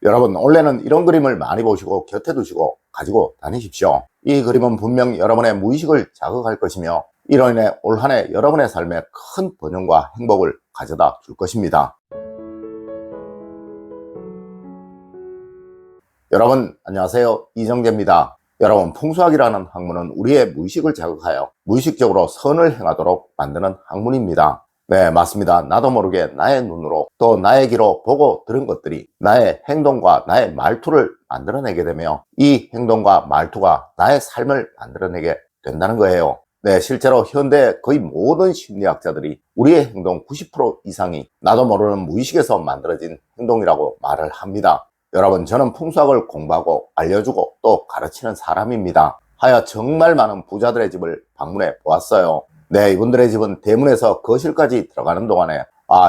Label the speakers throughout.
Speaker 1: 여러분, 원래는 이런 그림을 많이 보시고 곁에 두시고 가지고 다니십시오. 이 그림은 분명 여러분의 무의식을 자극할 것이며 이로 인해 올 한 해 여러분의 삶에 큰 번영과 행복을 가져다 줄 것입니다. 여러분 안녕하세요, 이정재입니다. 여러분, 풍수학이라는 학문은 우리의 무의식을 자극하여 무의식적으로 선을 행하도록 만드는 학문입니다. 네, 맞습니다. 나도 모르게 나의 눈으로 또 나의 귀로 보고 들은 것들이 나의 행동과 나의 말투를 만들어내게 되며 이 행동과 말투가 나의 삶을 만들어내게 된다는 거예요. 네, 실제로 현대 거의 모든 심리학자들이 우리의 행동 90% 이상이 나도 모르는 무의식에서 만들어진 행동이라고 말을 합니다. 여러분, 저는 풍수학을 공부하고 알려주고 또 가르치는 사람입니다. 하여 정말 많은 부자들의 집을 방문해 보았어요. 네, 이분들의 집은 대문에서 거실까지 들어가는 동안에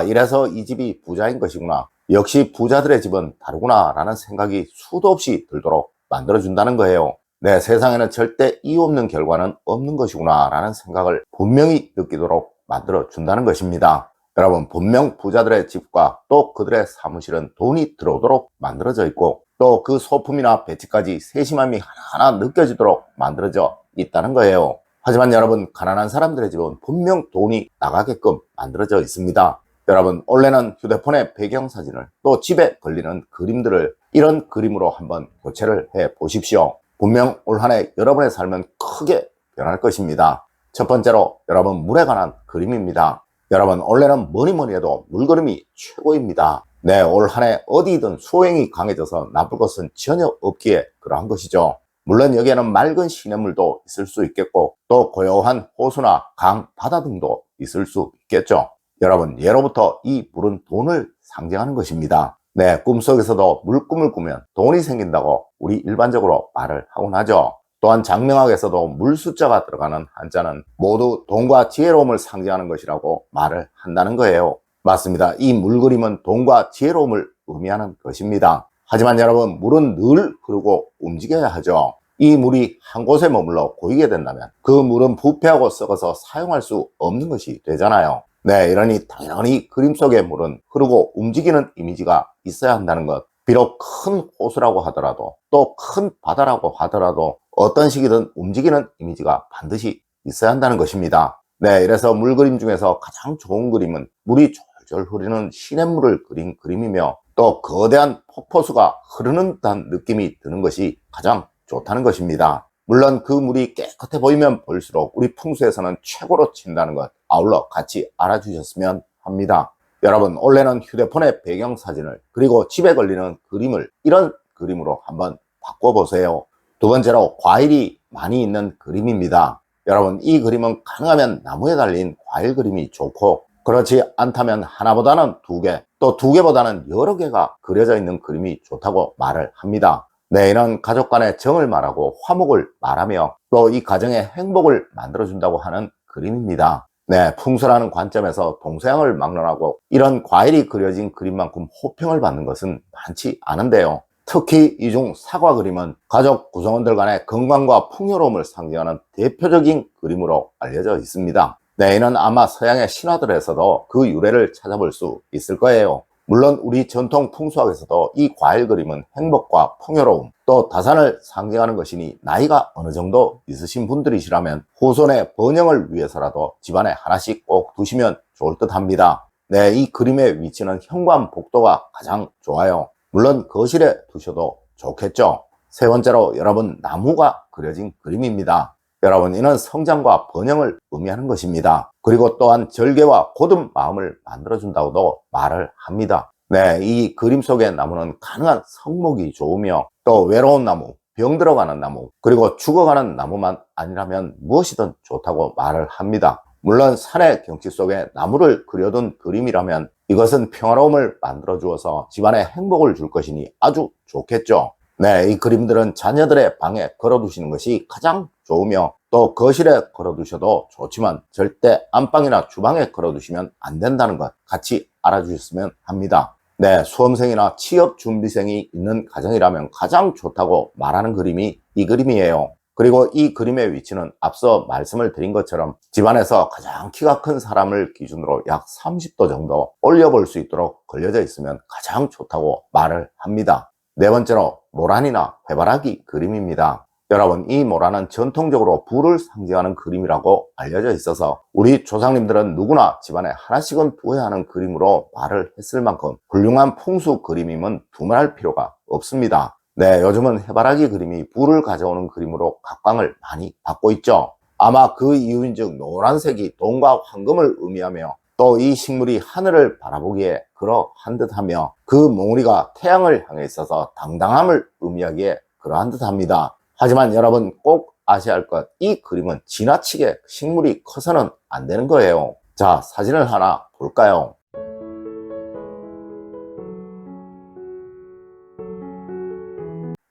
Speaker 1: 이래서 이 집이 부자인 것이구나, 역시 부자들의 집은 다르구나 라는 생각이 수도 없이 들도록 만들어준다는 거예요. 네, 세상에는 절대 이유 없는 결과는 없는 것이구나 라는 생각을 분명히 느끼도록 만들어준다는 것입니다. 여러분, 분명 부자들의 집과 또 그들의 사무실은 돈이 들어오도록 만들어져 있고 또 그 소품이나 배치까지 세심함이 하나하나 느껴지도록 만들어져 있다는 거예요. 하지만 여러분, 가난한 사람들의 집은 분명 돈이 나가게끔 만들어져 있습니다. 여러분, 원래는 휴대폰의 배경사진을 또 집에 걸리는 그림들을 이런 그림으로 한번 교체를 해 보십시오. 분명 올 한 해 여러분의 삶은 크게 변할 것입니다. 첫 번째로 여러분, 물에 관한 그림입니다. 여러분, 원래는 뭐니 해도 물그림이 최고입니다. 네, 올 한 해 어디든 수행이 강해져서 나쁠 것은 전혀 없기에 그러한 것이죠. 물론 여기에는 맑은 시냇물도 있을 수 있겠고 또 고요한 호수나 강, 바다 등도 있을 수 있겠죠. 여러분, 예로부터 이 물은 돈을 상징하는 것입니다. 네, 꿈속에서도 물꿈을 꾸면 돈이 생긴다고 우리 일반적으로 말을 하곤 하죠. 또한 장명학에서도 물 숫자가 들어가는 한자는 모두 돈과 지혜로움을 상징하는 것이라고 말을 한다는 거예요. 맞습니다. 이 물그림은 돈과 지혜로움을 의미하는 것입니다. 하지만 여러분, 물은 늘 흐르고 움직여야 하죠. 이 물이 한 곳에 머물러 고이게 된다면 그 물은 부패하고 썩어서 사용할 수 없는 것이 되잖아요. 네, 이러니 당연히 그림 속의 물은 흐르고 움직이는 이미지가 있어야 한다는 것. 비록 큰 호수라고 하더라도 또 큰 바다라고 하더라도 어떤 식이든 움직이는 이미지가 반드시 있어야 한다는 것입니다. 네, 이래서 물그림 중에서 가장 좋은 그림은 물이 졸졸 흐르는 시냇물을 그린 그림이며 또 거대한 폭포수가 흐르는 듯한 느낌이 드는 것이 가장 좋다는 것입니다. 물론 그 물이 깨끗해 보이면 볼수록 우리 풍수에서는 최고로 친다는 것, 아울러 같이 알아주셨으면 합니다. 여러분, 원래는 휴대폰의 배경사진을 그리고 집에 걸리는 그림을 이런 그림으로 한번 바꿔보세요. 두 번째로, 과일이 많이 있는 그림입니다. 여러분, 이 그림은 가능하면 나무에 달린 과일 그림이 좋고 그렇지 않다면 하나보다는 두 개, 또 두 개보다는 여러 개가 그려져 있는 그림이 좋다고 말을 합니다. 네, 이런 가족 간의 정을 말하고 화목을 말하며 또 이 가정의 행복을 만들어준다고 하는 그림입니다. 네, 풍수라는 관점에서 동서양을 막론하고 이런 과일이 그려진 그림만큼 호평을 받는 것은 많지 않은데요. 특히 이 중 사과 그림은 가족 구성원들 간의 건강과 풍요로움을 상징하는 대표적인 그림으로 알려져 있습니다. 네, 이는 아마 서양의 신화들에서도 그 유래를 찾아볼 수 있을 거예요. 물론 우리 전통 풍수학에서도 이 과일 그림은 행복과 풍요로움 또 다산을 상징하는 것이니 나이가 어느 정도 있으신 분들이시라면 후손의 번영을 위해서라도 집안에 하나씩 꼭 두시면 좋을 듯 합니다. 네, 이 그림의 위치는 현관 복도가 가장 좋아요. 물론 거실에 두셔도 좋겠죠. 세 번째로, 여러분, 나무가 그려진 그림입니다. 여러분, 이는 성장과 번영을 의미하는 것입니다. 그리고 또한 절개와 곧은 마음을 만들어준다고도 말을 합니다. 네, 이 그림 속의 나무는 가능한 성목이 좋으며 또 외로운 나무, 병 들어가는 나무, 그리고 죽어가는 나무만 아니라면 무엇이든 좋다고 말을 합니다. 물론 산의 경치 속에 나무를 그려둔 그림이라면 이것은 평화로움을 만들어 주어서 집안에 행복을 줄 것이니 아주 좋겠죠. 네, 이 그림들은 자녀들의 방에 걸어두시는 것이 가장 좋으며 또 거실에 걸어두셔도 좋지만 절대 안방이나 주방에 걸어두시면 안 된다는 것 같이 알아주셨으면 합니다. 네, 수험생이나 취업준비생이 있는 가정이라면 가장 좋다고 말하는 그림이 이 그림이에요. 그리고 이 그림의 위치는 앞서 말씀을 드린 것처럼 집안에서 가장 키가 큰 사람을 기준으로 약 30도 정도 올려볼 수 있도록 걸려져 있으면 가장 좋다고 말을 합니다. 네 번째로 모란이나 해바라기 그림입니다. 여러분, 이 모란은 전통적으로 불을 상징하는 그림이라고 알려져 있어서 우리 조상님들은 누구나 집안에 하나씩은 두어야 하는 그림으로 말을 했을 만큼 훌륭한 풍수 그림임은 두말할 필요가 없습니다. 네, 요즘은 해바라기 그림이 불을 가져오는 그림으로 각광을 많이 받고 있죠. 아마 그 이유인즉 노란색이 돈과 황금을 의미하며 또 이 식물이 하늘을 바라보기에 그러한 듯하며 그 몽우리가 태양을 향해 있어서 당당함을 의미하기에 그러한 듯합니다. 하지만 여러분 꼭 아셔야 할 것, 이 그림은 지나치게 식물이 커서는 안 되는 거예요. 자, 사진을 하나 볼까요?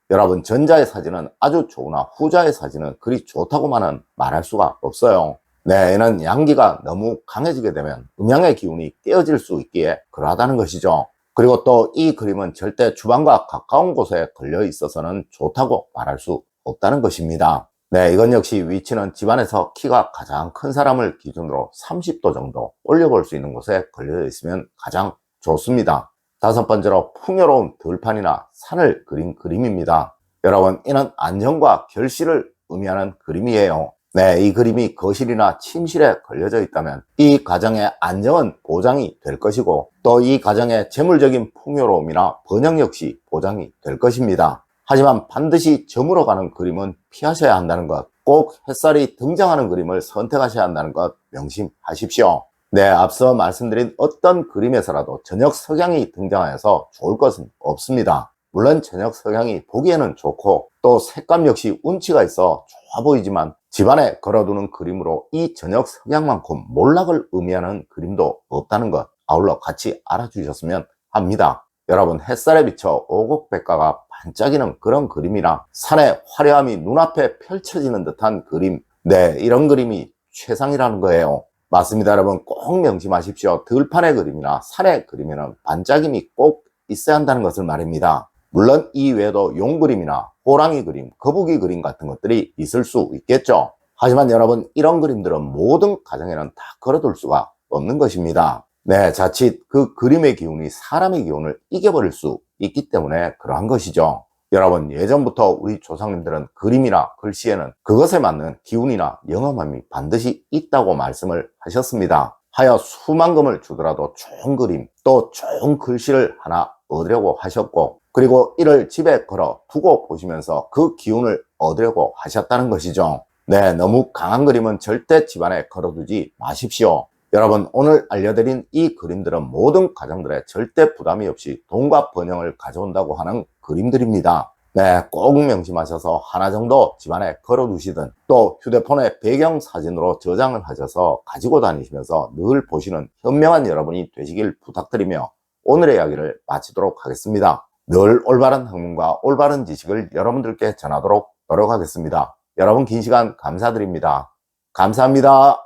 Speaker 1: 여러분, 전자의 사진은 아주 좋으나 후자의 사진은 그리 좋다고만은 말할 수가 없어요. 네, 얘는 양기가 너무 강해지게 되면 음양의 기운이 깨어질 수 있기에 그러하다는 것이죠. 그리고 또 이 그림은 절대 주방과 가까운 곳에 걸려 있어서는 좋다고 말할 수 없다는 것입니다. 네, 이건 역시 위치는 집안에서 키가 가장 큰 사람을 기준으로 30도 정도 올려볼 수 있는 곳에 걸려 있으면 가장 좋습니다. 다섯 번째로 풍요로운 들판이나 산을 그린 그림입니다. 여러분, 이는 안정과 결실을 의미하는 그림이에요. 네, 이 그림이 거실이나 침실에 걸려져 있다면 이 가정의 안정은 보장이 될 것이고 또 이 가정의 재물적인 풍요로움이나 번영 역시 보장이 될 것입니다. 하지만 반드시 저물어 가는 그림은 피하셔야 한다는 것, 꼭 햇살이 등장하는 그림을 선택하셔야 한다는 것 명심하십시오. 네, 앞서 말씀드린 어떤 그림에서라도 저녁 석양이 등장하여서 좋을 것은 없습니다. 물론 저녁 석양이 보기에는 좋고 또 색감 역시 운치가 있어 좋아 보이지만 집안에 걸어두는 그림으로 이 저녁 석양만큼 몰락을 의미하는 그림도 없다는 것, 아울러 같이 알아주셨으면 합니다. 여러분, 햇살에 비쳐 오곡백과가 반짝이는 그런 그림이나 산의 화려함이 눈앞에 펼쳐지는 듯한 그림, 네, 이런 그림이 최상이라는 거예요. 맞습니다. 여러분, 꼭 명심하십시오. 들판의 그림이나 산의 그림에는 반짝임이 꼭 있어야 한다는 것을 말입니다. 물론 이 외에도 용 그림이나 호랑이 그림, 거북이 그림 같은 것들이 있을 수 있겠죠. 하지만 여러분, 이런 그림들은 모든 가정에는 다 걸어둘 수가 없는 것입니다. 네, 자칫 그 그림의 기운이 사람의 기운을 이겨버릴 수 있기 때문에 그러한 것이죠. 여러분, 예전부터 우리 조상님들은 그림이나 글씨에는 그것에 맞는 기운이나 영험함이 반드시 있다고 말씀을 하셨습니다. 하여 수만 금을 주더라도 좋은 그림, 또 좋은 글씨를 하나 얻으려고 하셨고, 그리고 이를 집에 걸어 두고 보시면서 그 기운을 얻으려고 하셨다는 것이죠. 네, 너무 강한 그림은 절대 집안에 걸어두지 마십시오. 여러분, 오늘 알려드린 이 그림들은 모든 가정들의 절대 부담이 없이 돈과 번영을 가져온다고 하는 그림들입니다. 네, 꼭 명심하셔서 하나 정도 집안에 걸어두시든 또 휴대폰에 배경 사진으로 저장을 하셔서 가지고 다니시면서 늘 보시는 현명한 여러분이 되시길 부탁드리며 오늘의 이야기를 마치도록 하겠습니다. 늘 올바른 학문과 올바른 지식을 여러분들께 전하도록 노력하겠습니다. 여러분 긴 시간 감사드립니다. 감사합니다.